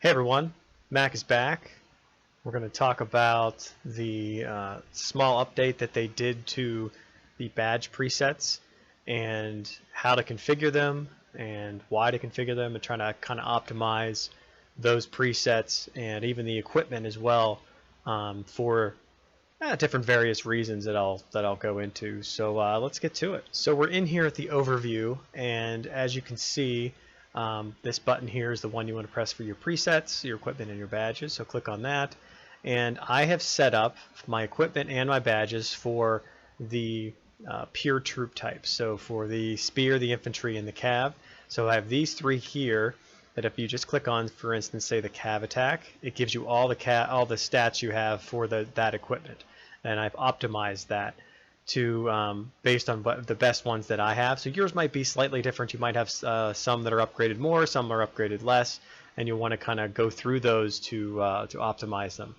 Hey everyone, Mac is back. We're going to talk about the small update that they did to the badge presets and how to configure them and why to configure them, and trying to kind of optimize those presets and even the equipment as well for different various reasons that I'll go into. So let's get to it. So we're in here at the overview, and as you can see, this button here is the one you want to press for your presets, your equipment, and your badges. So click on that. And I have set up my equipment and my badges for the pure troop types. So for the spear, the infantry, and the cav. So I have these three here that if you just click on, for instance, say the cav attack, it gives you all the stats you have for that equipment. And I've optimized that to based on what the best ones that I have. So yours might be slightly different. You might have some that are upgraded more, some are upgraded less, and you'll want to kind of go through those to optimize them.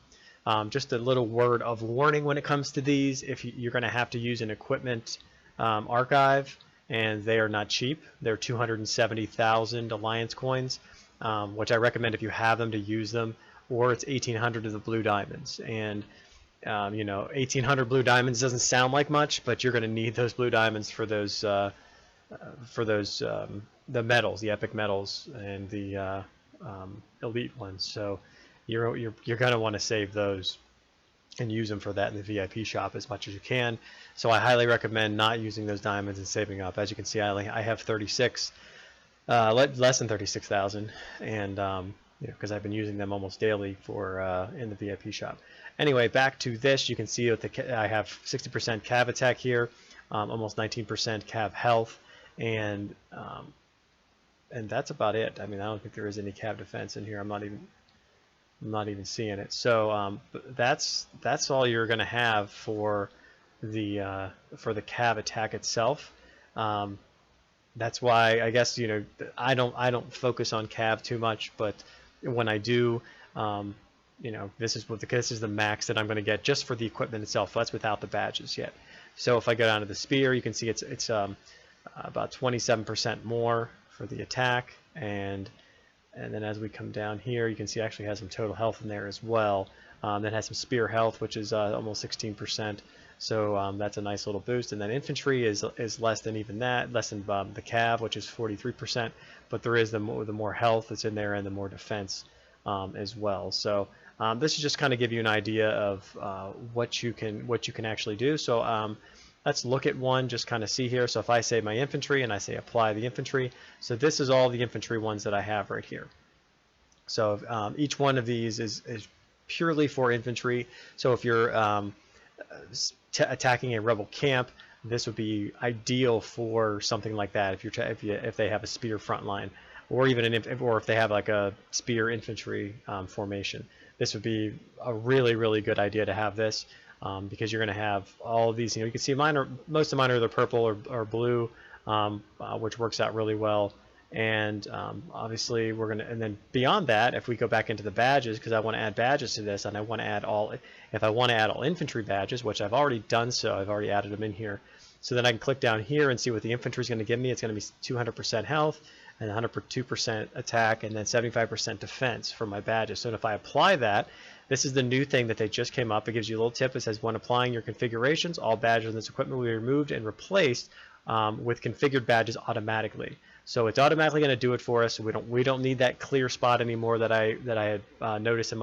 Just a little word of warning when it comes to these: if you're going to have to use an equipment archive, and they are not cheap. They're 270,000 alliance coins, which I recommend if you have them to use them, or it's 1,800 of the blue diamonds. And you know, 1,800 blue diamonds doesn't sound like much, but you're going to need those blue diamonds for those the medals, the epic medals, and the elite ones. So you're going to want to save those and use them for that in the VIP shop as much as you can. So I highly recommend not using those diamonds and saving up. As you can see, I have 36, less than 36,000, and you know, because I've been using them almost daily for in the VIP shop. Anyway, back to this, you can see that I have 60% cav attack here, almost 19% cav health, and that's about it. I mean, I don't think there is any cav defense in here. I'm not even seeing it. So that's all you're going to have for the cav attack itself. That's why I guess, you know, I don't focus on cav too much, but when I do, you know, this is the max that I'm going to get just for the equipment itself. That's without the badges yet. So if I go down to the spear, you can see it's about 27% more for the attack, and then as we come down here, you can see it actually has some total health in there as well. That has some spear health, which is almost 16%. So that's a nice little boost. And then infantry is less than even that, less than the cav, which is 43%. But there is the more health that's in there, and the more defense as well. So this is just kind of give you an idea of what you can actually do. So let's look at one, just kind of see here. So if I say my infantry and I say apply the infantry, so this is all the infantry ones that I have right here. So each one of these is purely for infantry. So if you're attacking a rebel camp, this would be ideal for something like that. If they have a spear front line, or even or if they have like a spear infantry formation, this would be a really good idea to have this. Because you're going to have all of these, you know, you can see most of mine are either purple or blue, which works out really well. And obviously we're going to, and then beyond that, if we go back into the badges, because I want to add badges to this, and I want to add if I want to add all infantry badges, which I've already done, so I've already added them in here. So then I can click down here and see what the infantry is going to give me. It's going to be 200% health and 102% attack, and then 75% defense for my badges. So if I apply that, this is the new thing that they just came up. It gives you a little tip. It says, when applying your configurations, all badges in this equipment will be removed and replaced with configured badges automatically. So it's automatically going to do it for us. So we don't need that clear spot anymore that I had noticed in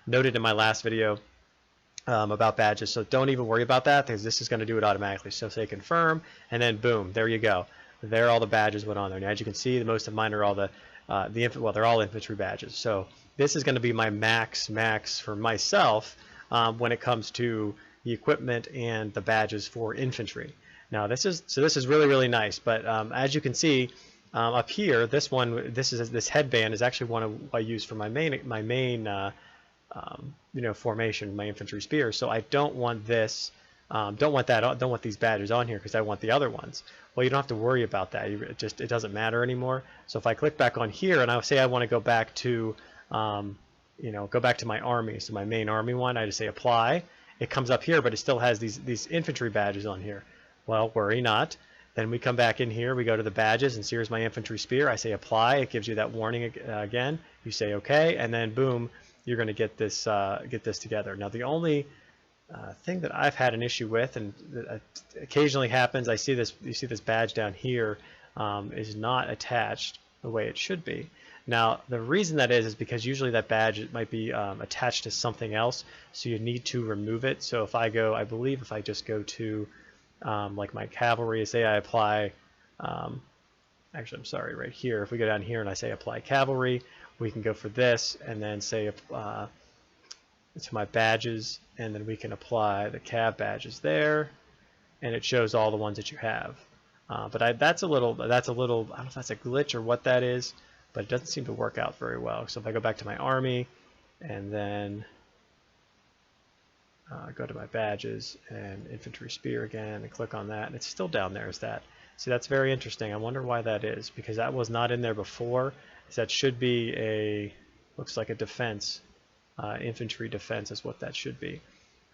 noted in my last video about badges. So don't even worry about that, because this is going to do it automatically. So say confirm, and then boom, there you go. There all the badges went on there. Now as you can see, most of mine are all well, they're all infantry badges. So this is going to be my max for myself when it comes to the equipment and the badges for infantry. Now this is really nice. But as you can see up here, this headband is actually one I use for my main you know, formation, my infantry spear. So I don't want this. Don't want these badges on here, because I want the other ones. Well, you don't have to worry about that. It doesn't matter anymore. So if I click back on here and I say I want to go back to you know, go back to my army, so my main army one, I just say apply. It comes up here, but it still has these infantry badges on here. Well, worry not. Then we come back in here, we go to the badges, and here's my infantry spear. I say apply. It gives you that warning again. You say okay, and then boom, you're going to get this together. Now the only thing that I've had an issue with, and occasionally happens, I see this. You see this badge down here is not attached the way it should be. Now the reason that is because usually that badge might be attached to something else, so you need to remove it. So if I go, I believe if I just go to like my cavalry, say I apply, actually I'm sorry, right here, if we go down here and I say apply cavalry, we can go for this and then say to my badges, and then we can apply the cav badges there, and it shows all the ones that you have. But that's a little, I don't know if that's a glitch or what that is, but it doesn't seem to work out very well. So if I go back to my army and then go to my badges and infantry spear again and click on that, and it's still down there as that. See, that's very interesting. I wonder why that is, because that was not in there before. So that should be a, looks like a defense, infantry defense is what that should be.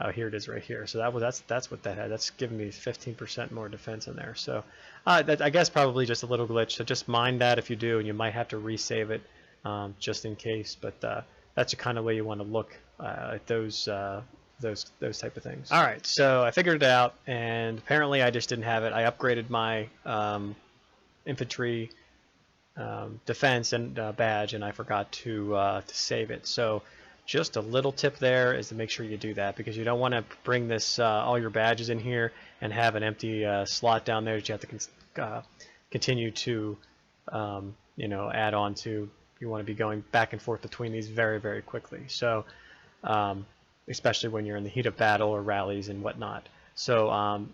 Oh, here it is right here. So that's what that had. That's giving me 15% more defense in there. So that, I guess probably just a little glitch. So just mind that if you do, and you might have to resave it just in case. But that's the kind of way you want to look at those type of things. All right, so I figured it out, and apparently I just didn't have it. I upgraded my infantry defense and badge, and I forgot to save it. So just a little tip there is to make sure you do that, because you don't want to bring this all your badges in here and have an empty slot down there that you have to continue to add on to. You want to be going back and forth between these very, very quickly. So especially when you're in the heat of battle or rallies and whatnot. So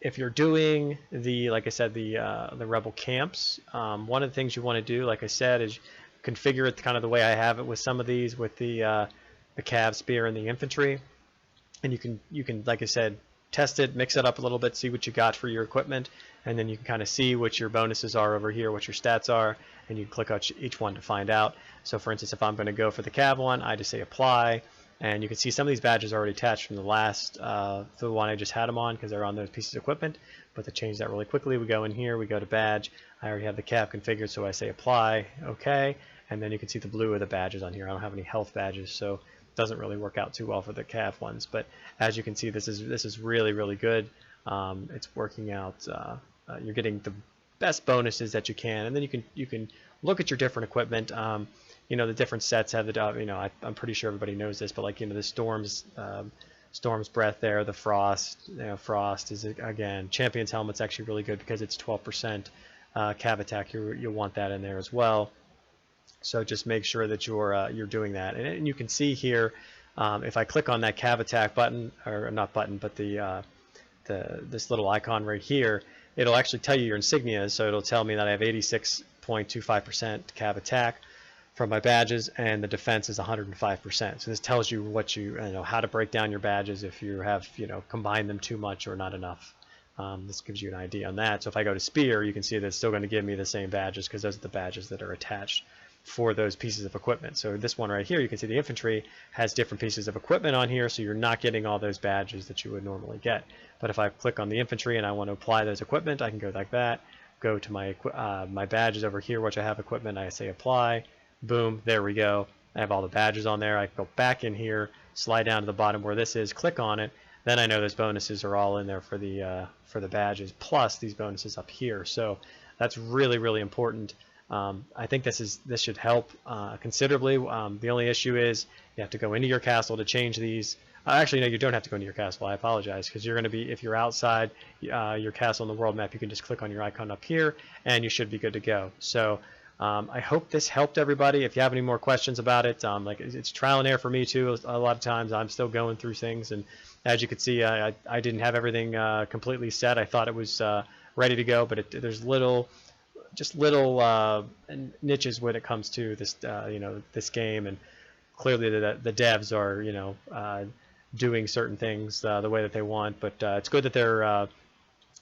if you're doing like I said, the rebel camps, one of the things you want to do, like I said, is configure it kind of the way I have it with some of these, with the cav spear and the infantry, and you can like I said, test it, mix it up a little bit, see what you got for your equipment, and then you can kind of see what your bonuses are over here, what your stats are, and you can click on each one to find out. So for instance, if I'm going to go for the cav one, I just say apply. And you can see some of these badges are already attached from the last, the one I just had them on, because they're on those pieces of equipment. But to change that really quickly, we go in here, we go to badge. I already have the cav configured, so I say apply, okay. And then you can see the blue of the badges on here. I don't have any health badges, so it doesn't really work out too well for the cav ones. But as you can see, this is really, really good. It's working out. You're getting the best bonuses that you can, and then you can look at your different equipment. The different sets have the, I'm pretty sure everybody knows this, but like, the Storm's Breath there, the Frost, Frost is, again, Champion's Helmet's actually really good because it's 12% cav attack. You'll want that in there as well. So just make sure that you're doing that. And you can see here, if I click on that cav attack button, or not button, but this little icon right here, it'll actually tell you your insignias. So it'll tell me that I have 86.25% cav attack from my badges, and the defense is 105%. So this tells you what how to break down your badges if you have combined them too much or not enough. This gives you an idea on that. So if I go to spear, you can see that it's still going to give me the same badges, because those are the badges that are attached for those pieces of equipment. So this one right here, you can see the infantry has different pieces of equipment on here, so you're not getting all those badges that you would normally get. But if I click on the infantry and I want to apply those equipment, I can go like that, go to my badges over here, which I have equipment, I say apply. Boom, there we go. I have all the badges on there. I can go back in here, slide down to the bottom where this is, click on it. Then I know those bonuses are all in there for the badges, plus these bonuses up here. So that's really, really important. I think this should help considerably. The only issue is you have to go into your castle to change these. Actually, no, you don't have to go into your castle. I apologize, because you're going to be, if you're outside your castle on the world map, you can just click on your icon up here, and you should be good to go. So I hope this helped everybody. If you have any more questions about it, like it's trial and error for me too. A lot of times I'm still going through things, and as you can see, I didn't have everything completely set. I thought it was ready to go, but there's just little niches when it comes to this, this game, and clearly the devs are, doing certain things the way that they want. But it's good that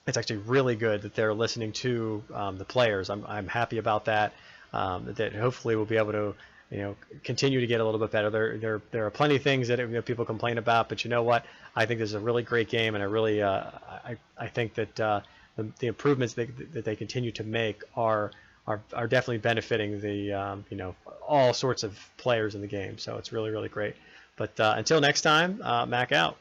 it's actually really good that they're listening to the players. I'm happy about that. That hopefully we'll be able to, continue to get a little bit better. There are plenty of things that people complain about, but you know what? I think this is a really great game, and I really I think that the improvements that they continue to make are definitely benefiting the all sorts of players in the game. So it's really, really great. But until next time, Mac out.